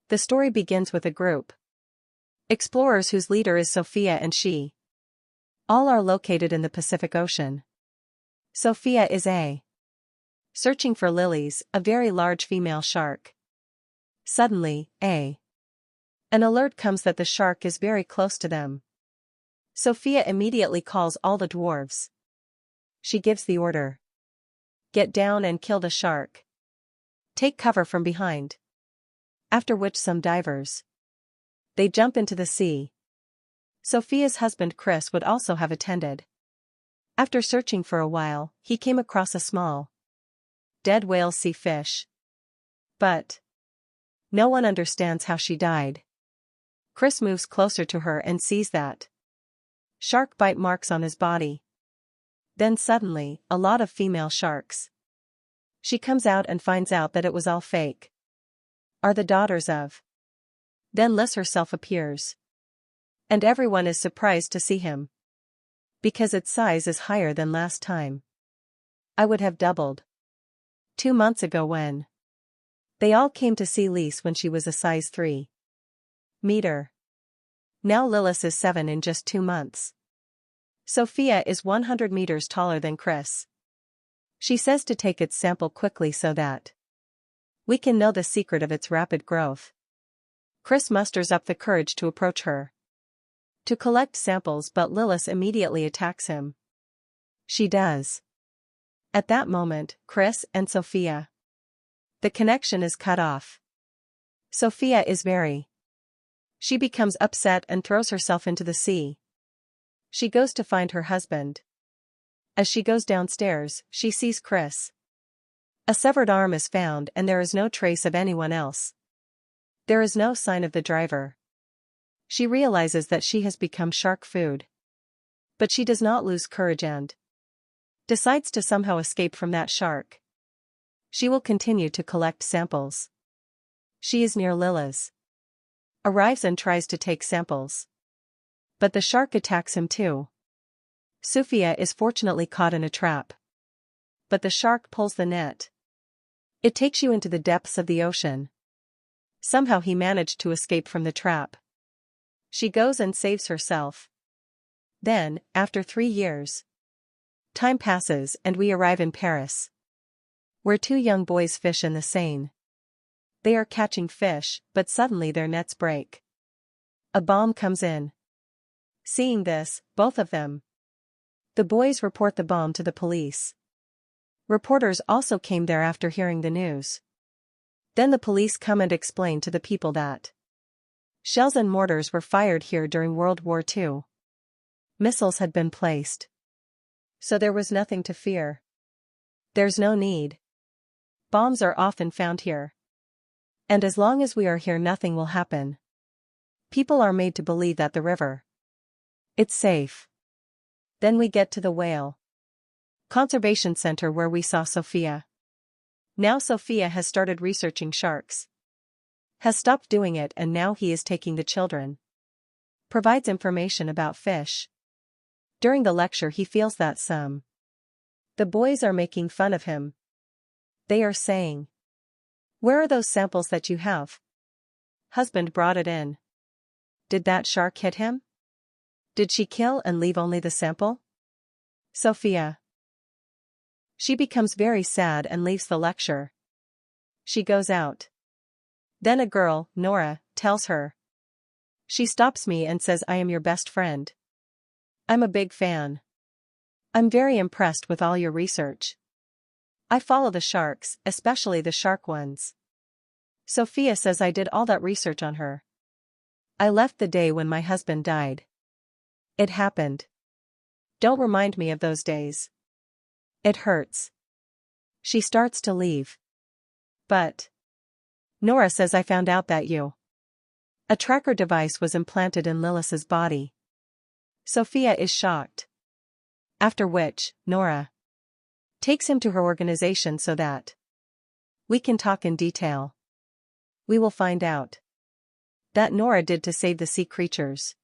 The story begins with a group explorers whose leader is Sophia and she. All are located in the Pacific Ocean. Sophia is searching for lilies, a very large female shark. Suddenly, an alert comes that the shark is very close to them. Sophia immediately calls all the dwarves. She gives the order. Get down and kill the shark. Take cover from behind. After which some divers. They jump into the sea. Sophia's husband Chris would also have attended. After searching for a while, he came across a small, dead whale sea fish. But no one understands how she died. Chris moves closer to her and sees that shark bite marks on his body. Then suddenly, a lot of female sharks. She comes out and finds out that it was all fake. Are the daughters of. Then Lyes herself appears. And everyone is surprised to see him. Because its size is higher than last time. I would have doubled. 2 months ago when they all came to see Lyes when she was a size 3 meter. Now Lyes is 7 in just 2 months. Sophia is 100 meters taller than Chris. She says to take its sample quickly so that we can know the secret of its rapid growth. Chris musters up the courage to approach her to collect samples, but Lyes immediately attacks him. She does. At that moment, Chris and Sophia. The connection is cut off. Sophia is very. She becomes upset and throws herself into the sea. She goes to find her husband. As she goes downstairs, she sees Chris. A severed arm is found and there is no trace of anyone else. There is no sign of the driver. She realizes that she has become shark food. But she does not lose courage and decides to somehow escape from that shark. She will continue to collect samples. She is near Lyes. Arrives and tries to take samples. But the shark attacks him too. Sophia is fortunately caught in a trap. But the shark pulls the net. It takes you into the depths of the ocean. Somehow he managed to escape from the trap. She goes and saves herself. Then, after 3 years, time passes and we arrive in Paris, where 2 young boys fish in the Seine. They are catching fish, but suddenly their nets break. A bomb comes in. Seeing this, both of them. The boys report the bomb to the police. Reporters also came there after hearing the news. Then the police come and explain to the people that shells and mortars were fired here during World War II. Missiles had been placed. So there was nothing to fear. There's no need. Bombs are often found here. And as long as we are here, nothing will happen. People are made to believe that the river, it's safe. Then we get to the whale conservation center where we saw Sophia. Now Sophia has started researching sharks. Has stopped doing it and now he is taking the children. Provides information about fish. During the lecture he feels that the boys are making fun of him. They are saying, "Where are those samples that you have? Husband brought it in. Did that shark hit him? Did she kill and leave only the sample?" Sophia. She becomes very sad and leaves the lecture. She goes out. Then a girl, Nora, tells her. She stops me and says, "I am your best friend. I'm a big fan. I'm very impressed with all your research. I follow the sharks, especially the shark ones." Sophia says, "I did all that research on her. I left the day when my husband died. It happened. Don't remind me of those days. It hurts." She starts to leave. But Nora says, "I found out that a tracker device was implanted in Lyes's body." Sophia is shocked. After which, Nora takes him to her organization so that we can talk in detail. We will find out that Nora did to save the sea creatures.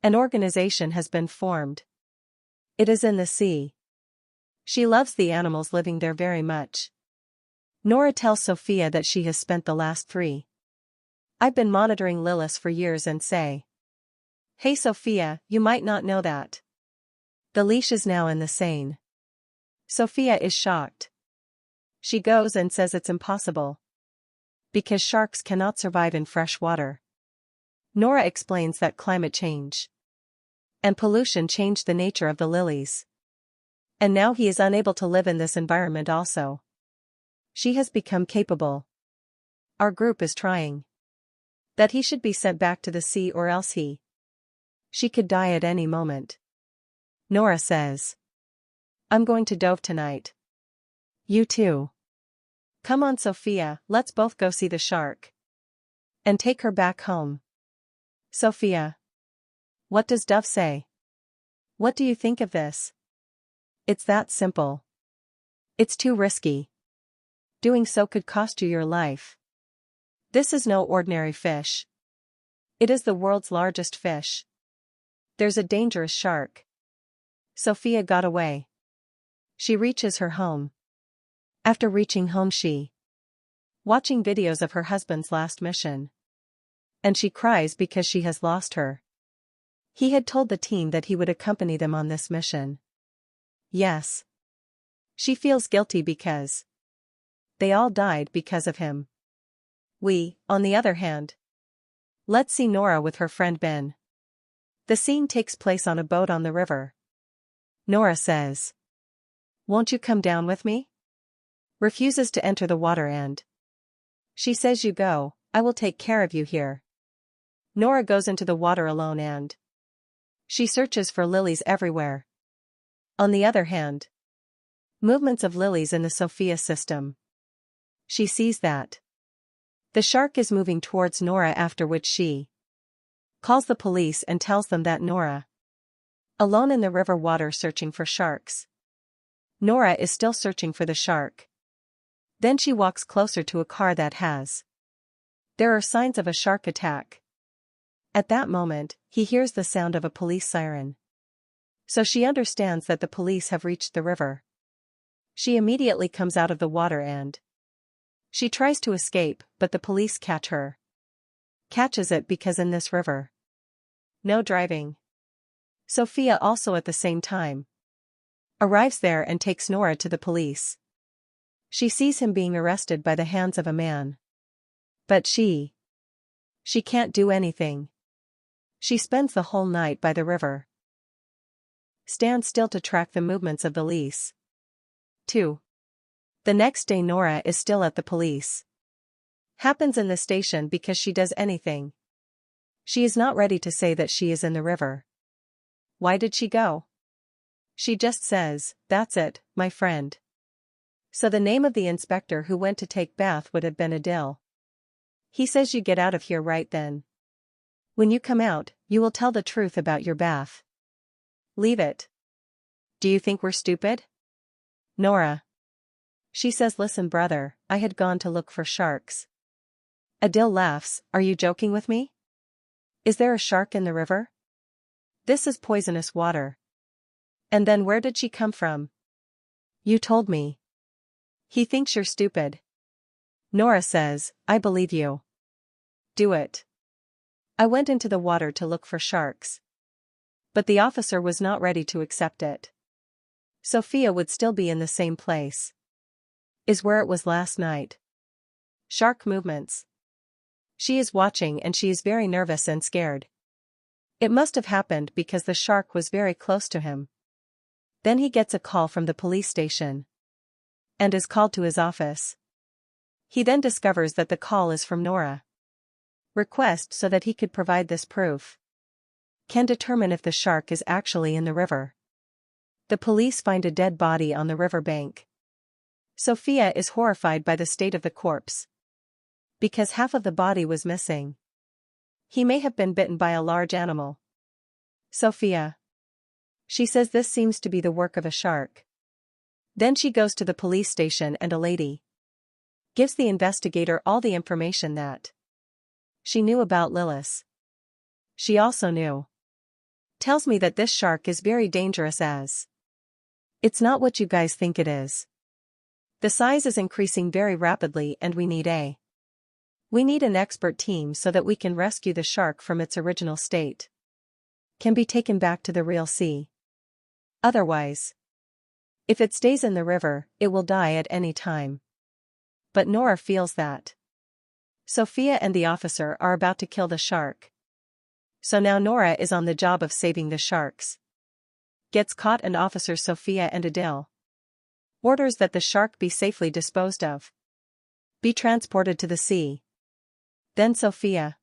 An organization has been formed. It is in the sea. She loves the animals living there very much. Nora tells Sophia that she has spent the last 3 I've been monitoring Lyes for years and say. Hey Sophia, you might not know that. The leash is now in the Seine. Sophia is shocked. She goes and says it's impossible. Because sharks cannot survive in fresh water. Nora explains that climate change and pollution changed the nature of the lilies. And now he is unable to live in this environment also. She has become capable. Our group is trying. That he should be sent back to the sea or else she could die at any moment. Nora says. I'm going to Dove tonight. You too. Come on Sophia, let's both go see the shark. And take her back home. Sophia. What does Dove say? What do you think of this? It's that simple. It's too risky. Doing so could cost you your life. This is no ordinary fish. It is the world's largest fish. There's a dangerous shark. Sophia got away. She reaches her home. After reaching home watching videos of her husband's last mission. And she cries because she has lost her. He had told the team that he would accompany them on this mission. Yes. She feels guilty because they all died because of him. We, on the other hand. Let's see Nora with her friend Ben. The scene takes place on a boat on the river. Nora says. Won't you come down with me? Refuses to enter the water and she says you go, I will take care of you here. Nora goes into the water alone and she searches for lilies everywhere. On the other hand, movements of lilies in the Sophia system. She sees that the shark is moving towards Nora, after which she calls the police and tells them that Nora, alone in the river water searching for sharks. Nora is still searching for the shark. Then she walks closer to a car that has. There are signs of a shark attack. At that moment, he hears the sound of a police siren. So she understands that the police have reached the river. She immediately comes out of the water and she tries to escape, but the police catch her. Catches it because in this river, no driving. Sophia also at the same time arrives there and takes Nora to the police. She sees him being arrested by the hands of a man. But she can't do anything. She spends the whole night by the river. Stands still to track the movements of the Lyes. 2. The next day Nora is still at the police. Happens in the station because she does anything. She is not ready to say that she is in the river. Why did she go? She just says, that's it, my friend. So the name of the inspector who went to take bath would have been Adil. He says you get out of here right then. When you come out, you will tell the truth about your bath. Leave it. Do you think we're stupid? Nora. She says listen brother, I had gone to look for sharks. Adil laughs, are you joking with me? Is there a shark in the river? This is poisonous water. And then where did she come from? You told me. He thinks you're stupid. Nora says, I believe you. Do it. I went into the water to look for sharks. But the officer was not ready to accept it. Sophia would still be in the same place. Is where it was last night. Shark movements. She is watching and she is very nervous and scared. It must have happened because the shark was very close to him. Then he gets a call from the police station. And is called to his office. He then discovers that the call is from Nora. Request so that he could provide this proof. Can determine if the shark is actually in the river. The police find a dead body on the river bank. Sophia is horrified by the state of the corpse. Because half of the body was missing. He may have been bitten by a large animal. Sophia. She says this seems to be the work of a shark. Then she goes to the police station and a lady gives the investigator all the information that she knew about Lyes. She also knew. Tells me that this shark is very dangerous as it's not what you guys think it is. The size is increasing very rapidly and we need a We need an expert team so that we can rescue the shark from its original state. Can be taken back to the real sea. Otherwise, if it stays in the river, it will die at any time. But Nora feels that Sophia and the officer are about to kill the shark. So now Nora is on the job of saving the sharks. Gets caught, and Officer Sophia and Adil orders that the shark be safely disposed of. Be transported to the sea. Then Sophia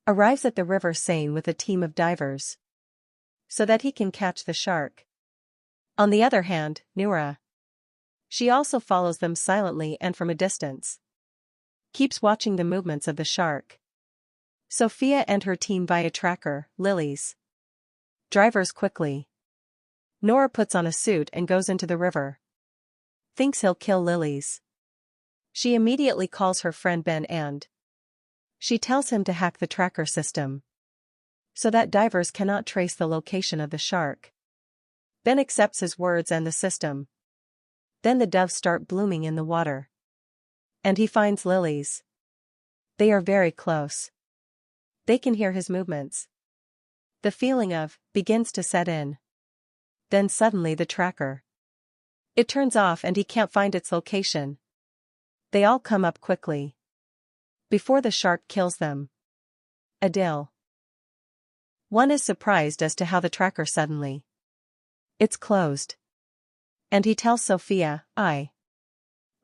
arrives at the river Seine with a team of divers so that he can catch the shark. On the other hand, Nora, she also follows them silently and from a distance. Keeps watching the movements of the shark. Sophia and her team buy a tracker, Lyes. Drivers quickly. Nora puts on a suit and goes into the river. Thinks he'll kill Lyes. She immediately calls her friend Ben and she tells him to hack the tracker system so that divers cannot trace the location of the shark. Ben accepts his words and the system. Then the doves start blooming in the water. And he finds Lyes. They are very close. They can hear his movements. The feeling of begins to set in. Then suddenly the tracker. It turns off and he can't find its location. They all come up quickly. Before the shark kills them. Adil. One is surprised as to how the tracker suddenly. It's closed. And he tells Sophia,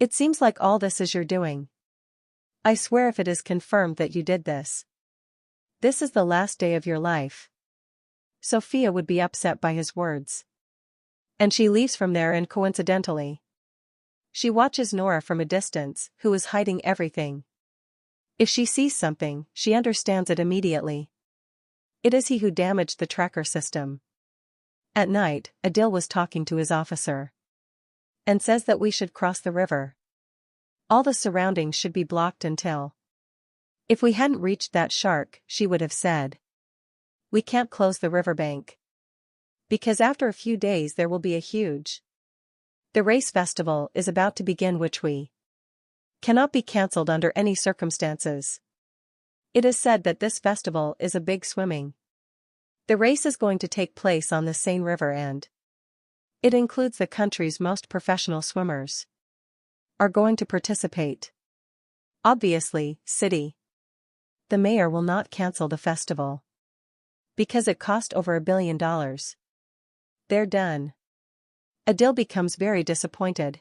It seems like all this is your doing. I swear if it is confirmed that you did this. This is the last day of your life. Sophia would be upset by his words. And she leaves from there, and coincidentally, she watches Nora from a distance, who is hiding everything. If she sees something, she understands it immediately. It is he who damaged the tracker system. At night, Adil was talking to his officer. And says that we should cross the river. All the surroundings should be blocked until. If we hadn't reached that shark, she would have said. We can't close the riverbank. Because after a few days there will be a huge. The race festival is about to begin, which we cannot be cancelled under any circumstances. It is said that this festival is a big swimming. The race is going to take place on the Seine River and it includes the country's most professional swimmers are going to participate. Obviously, the mayor will not cancel the festival. Because it cost over $1 billion. They're done. Adil becomes very disappointed.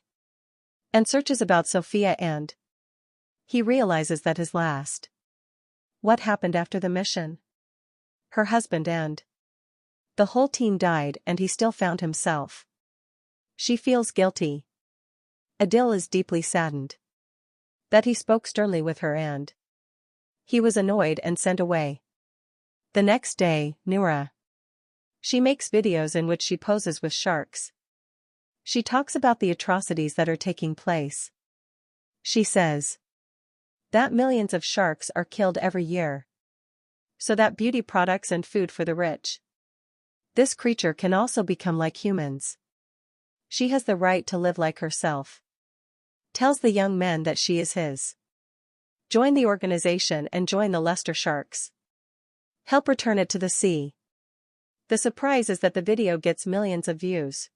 And searches about Sophia and he realizes that his last. What happened after the mission? Her husband and the whole team died, and he still found himself. She feels guilty. Adil is deeply saddened. That he spoke sternly with her and he was annoyed and sent away. The next day, Nora. She makes videos in which she poses with sharks. She talks about the atrocities that are taking place. She says that millions of sharks are killed every year. So that beauty products and food for the rich. This creature can also become like humans. She has the right to live like herself. Tells the young men that she is his. Join the organization and join the Leicester Sharks. Help return it to the sea. The surprise is that the video gets millions of views.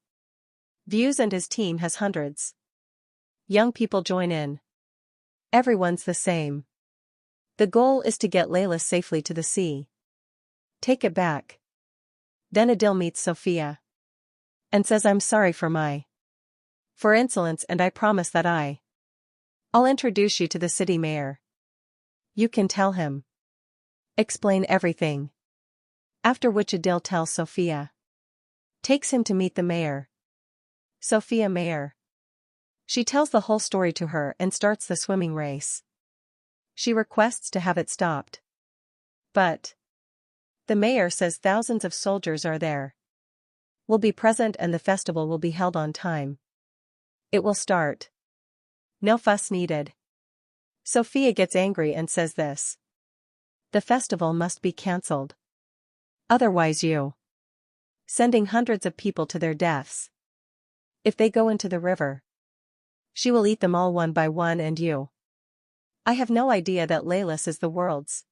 And his team has hundreds. Young people join in. Everyone's the same. The goal is to get Layla safely to the sea. Take it back. Then Adil meets Sophia. And says, I'm sorry for insolence, and I promise that I'll introduce you to the city mayor. You can tell him. Explain everything. After which Adil tells Sophia. Takes him to meet the mayor. Sophia Mayor. She tells the whole story to her and starts the swimming race. She requests to have it stopped. But the mayor says thousands of soldiers are there. Will be present and the festival will be held on time. It will start. No fuss needed. Sophia gets angry and says this. The festival must be cancelled. Otherwise you. Sending hundreds of people to their deaths. If they go into the river. She will eat them all one by one, and you. I have no idea that Lyes is the world's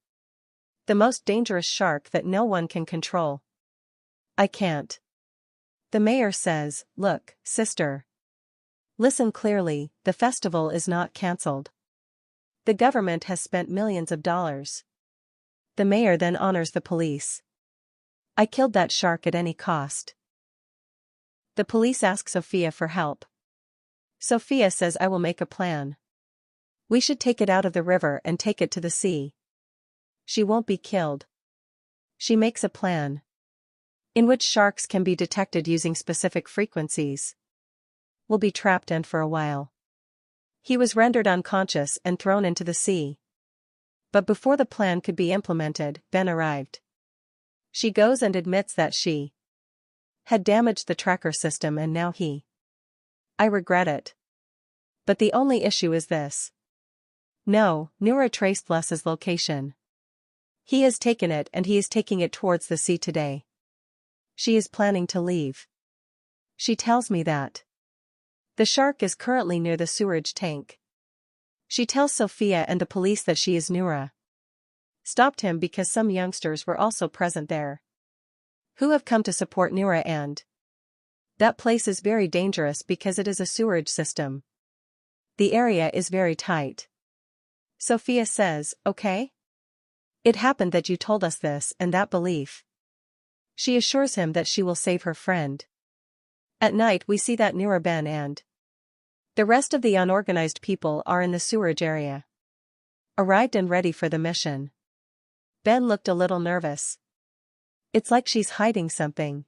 the most dangerous shark that no one can control. I can't. The mayor says, look, sister. Listen clearly, the festival is not cancelled. The government has spent millions of dollars. The mayor then honors the police. I killed that shark at any cost. The police ask Sophia for help. Sophia says I will make a plan. We should take it out of the river and take it to the sea. She won't be killed. She makes a plan in which sharks can be detected using specific frequencies. Will be trapped and for a while. He was rendered unconscious and thrown into the sea. But before the plan could be implemented, Ben arrived. She goes and admits that she had damaged the tracker system and now I regret it. But the only issue is this. No, Noura traced Lyes's location. He has taken it and he is taking it towards the sea today. She is planning to leave. She tells me that the shark is currently near the sewerage tank. She tells Sophia and the police that she is Noura. Stopped him because some youngsters were also present there, who have come to support Noura, and that place is very dangerous because it is a sewerage system. The area is very tight. Sophia says, okay? It happened that you told us this and that belief. She assures him that she will save her friend. At night we see that Noura, Ben and the rest of the unorganized people are in the sewerage area. Arrived and ready for the mission. Ben looked a little nervous. It's like she's hiding something.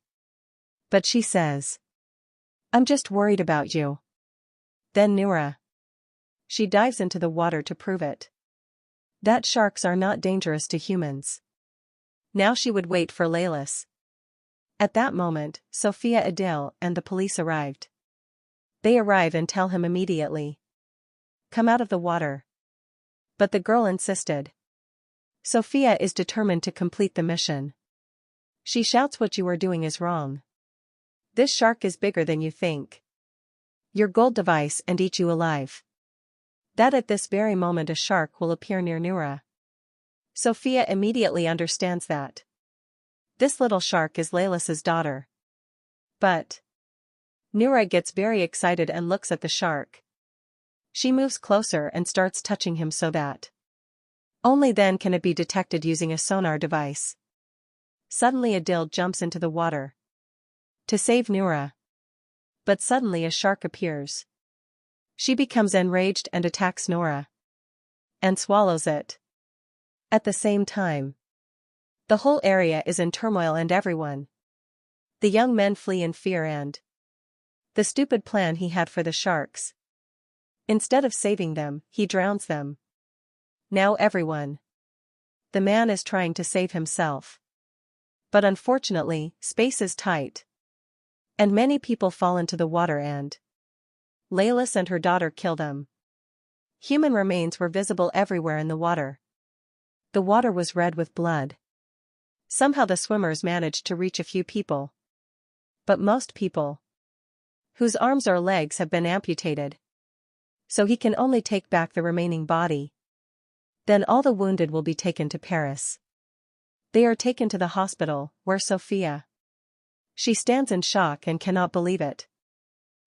But she says, I'm just worried about you. Then Noura. She dives into the water to prove it. That sharks are not dangerous to humans. Now she would wait for Lyes. At that moment, Sophia, Adil, and the police arrived. They arrive and tell him immediately. Come out of the water. But the girl insisted. Sophia is determined to complete the mission. She shouts, what you are doing is wrong. This shark is bigger than you think. Your gold device and eat you alive. That at this very moment a shark will appear near Noura. Sophia immediately understands that this little shark is Lyes's daughter. But Noura gets very excited and looks at the shark. She moves closer and starts touching him so that only then can it be detected using a sonar device. Suddenly Adil jumps into the water to save Noura. But suddenly a shark appears. She becomes enraged and attacks Noura and swallows it. At the same time, the whole area is in turmoil and everyone, the young men, flee in fear and the stupid plan he had for the sharks. Instead of saving them, he drowns them. Now everyone. The man is trying to save himself. But unfortunately, space is tight. And many people fall into the water and Lyes and her daughter kill them. Human remains were visible everywhere in the water. The water was red with blood. Somehow the swimmers managed to reach a few people. But most people whose arms or legs have been amputated. So he can only take back the remaining body. Then all the wounded will be taken to Paris. They are taken to the hospital, where Sophia. She stands in shock and cannot believe it.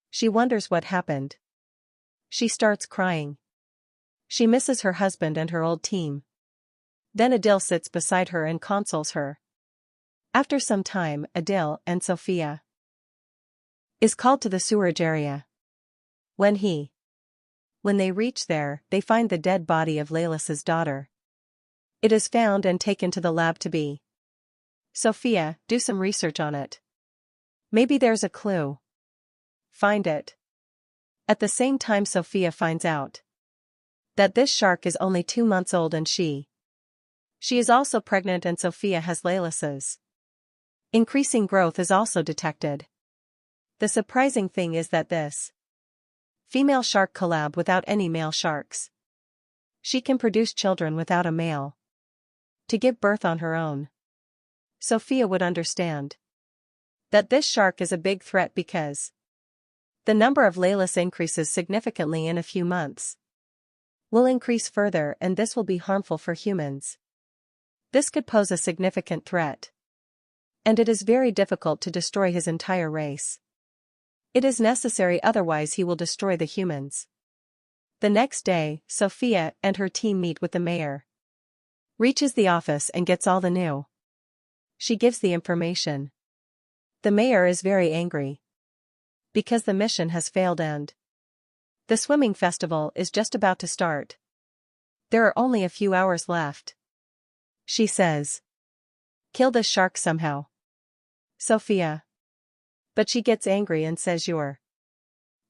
She wonders what happened. She starts crying. She misses her husband and her old team. Then Adil sits beside her and consoles her. After some time, Adil and Sophia is called to the sewerage area. When they reach there, they find the dead body of Lyes's daughter. It is found and taken to the lab to be. Sophia, do some research on it. Maybe there's a clue. Find it. At the same time Sophia finds out that this shark is only 2 months old and she is also pregnant, and Sophia has Lyes's increasing growth is also detected. The surprising thing is that this female shark collab without any male sharks. She can produce children without a male to give birth on her own. Sophia would understand that this shark is a big threat because the number of Lyes increases significantly in a few months. will increase further, and this will be harmful for humans. This could pose a significant threat. And it is very difficult to destroy his entire race. It is necessary, otherwise he will destroy the humans. The next day, Sophia and her team meet with the mayor. Reaches the office and gets all the news. She gives the information. The mayor is very angry. Because the mission has failed and the swimming festival is just about to start. There are only a few hours left. She says, "Kill this shark somehow." Sophia. But she gets angry and says,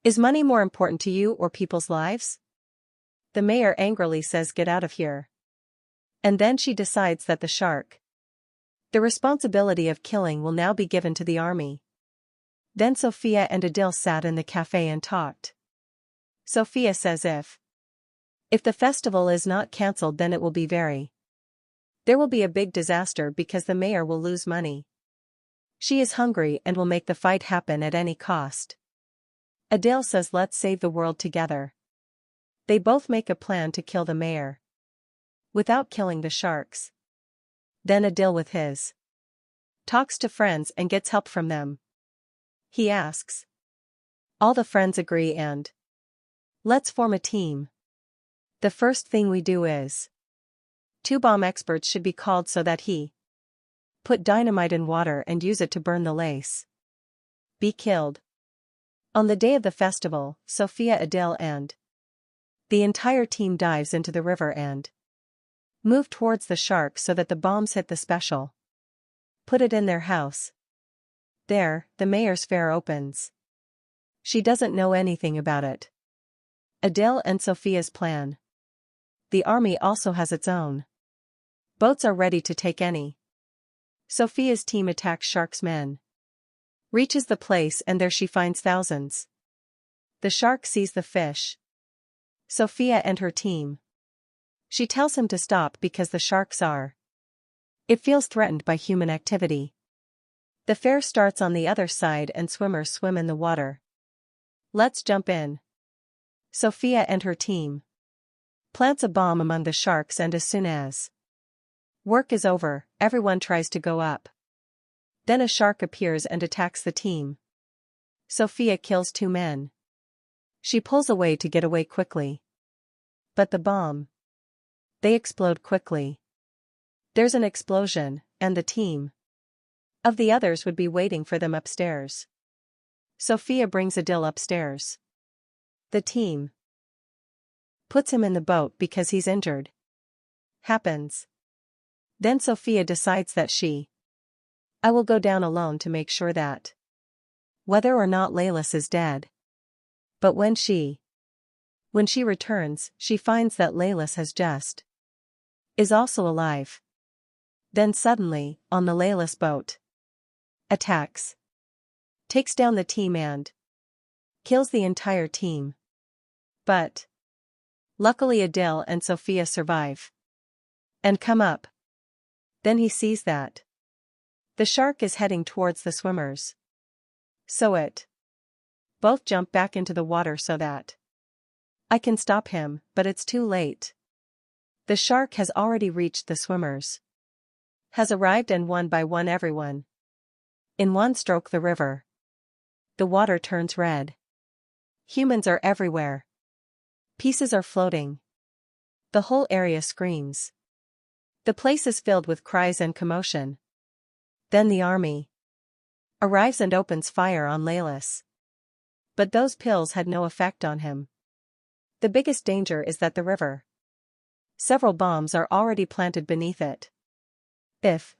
Is money more important to you or people's lives? The mayor angrily says, "Get out of here." And then she decides that the responsibility of killing will now be given to the army. Then Sophia and Adil sat in the cafe and talked. Sophia says if the festival is not cancelled, then it will be there will be a big disaster because the mayor will lose money. She is hungry and will make the fight happen at any cost. Adil says, "Let's save the world together." They both make a plan to kill the mayor without killing the sharks. Then Adil with his talks to friends and gets help from them. He asks. All the friends agree and let's form a team. The first thing we do is 2 bomb experts should be called so that he put dynamite in water and use it to burn the lace. Be killed. On the day of the festival, Sophia, Adil and the entire team dives into the river and move towards the shark so that the bombs hit the special. Put it in their house. There, the mayor's fair opens. She doesn't know anything about it. Adil and Sophia's plan. The army also has its own. Boats are ready to take any. Sophia's team attacks shark's men. Reaches the place and there she finds thousands. The shark sees the fish. Sophia and her team. She tells him to stop because the sharks are. It feels threatened by human activity. The fair starts on the other side and swimmers swim in the water. Let's jump in. Sophia and her team plants a bomb among the sharks, and as soon as work is over, everyone tries to go up. Then a shark appears and attacks the team. Sophia kills 2 men. She pulls away to get away quickly. But the bomb. They explode quickly. There's an explosion, and the team of the others would be waiting for them upstairs. Sophia brings Adil upstairs. The team puts him in the boat because he's injured. Happens. Then Sophia decides that I will go down alone to make sure that whether or not Lyes is dead. But when she returns, she finds that Lyes is also alive. Then suddenly, on the Lyes boat, attacks, takes down the team and kills the entire team. But luckily Adil and Sophia survive and come up. Then he sees that the shark is heading towards the swimmers. So both jump back into the water so that I can stop him, but it's too late. The shark has already reached the swimmers. Has arrived and one by one everyone. In one stroke the river. The water turns red. Humans are everywhere. Pieces are floating. The whole area screams. The place is filled with cries and commotion. Then the army arrives and opens fire on Lyes. But those pills had no effect on him. The biggest danger is that the river. Several bombs are already planted beneath it. If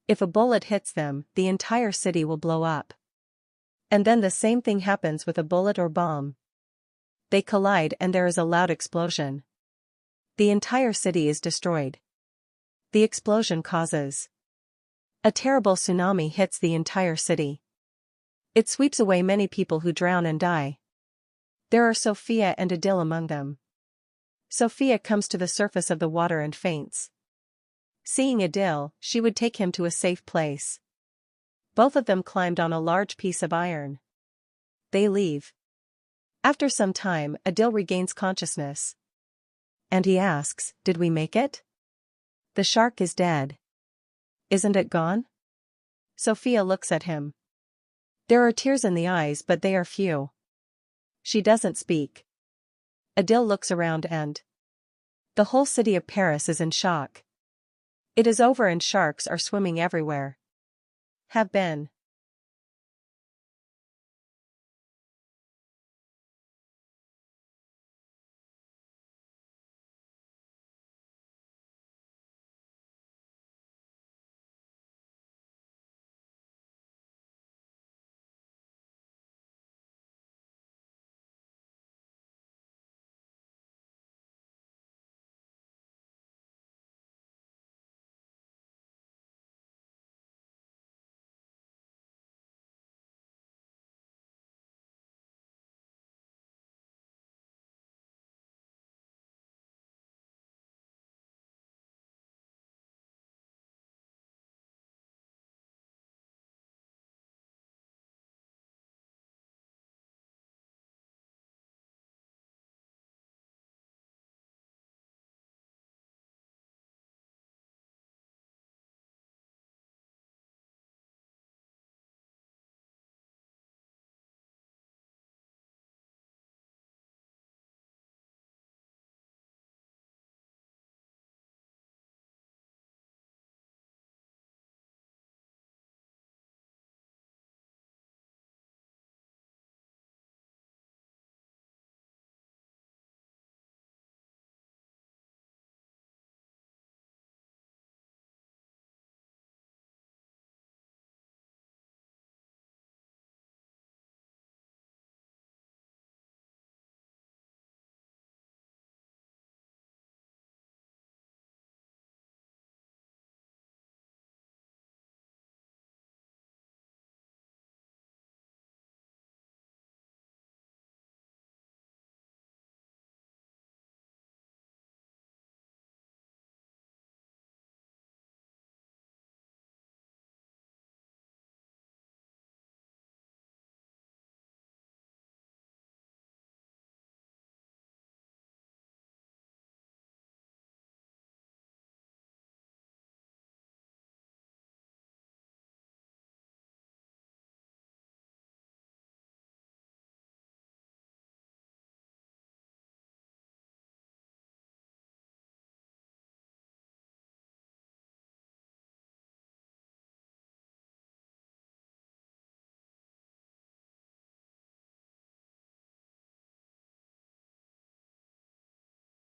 a bullet hits them, the entire city will blow up. And then the same thing happens with a bullet or bomb. They collide and there is a loud explosion. The entire city is destroyed. The explosion causes a terrible tsunami hits the entire city. It sweeps away many people who drown and die. There are Sophia and Adil among them. Sophia comes to the surface of the water and faints. Seeing Adil, she would take him to a safe place. Both of them climbed on a large piece of iron. They leave. After some time, Adil regains consciousness. And he asks, "Did we make it?" "The shark is dead." "Isn't it gone?" Sophia looks at him. There are tears in the eyes, but they are few. She doesn't speak. Adil looks around and the whole city of Paris is in shock. It is over and sharks are swimming everywhere. Have been.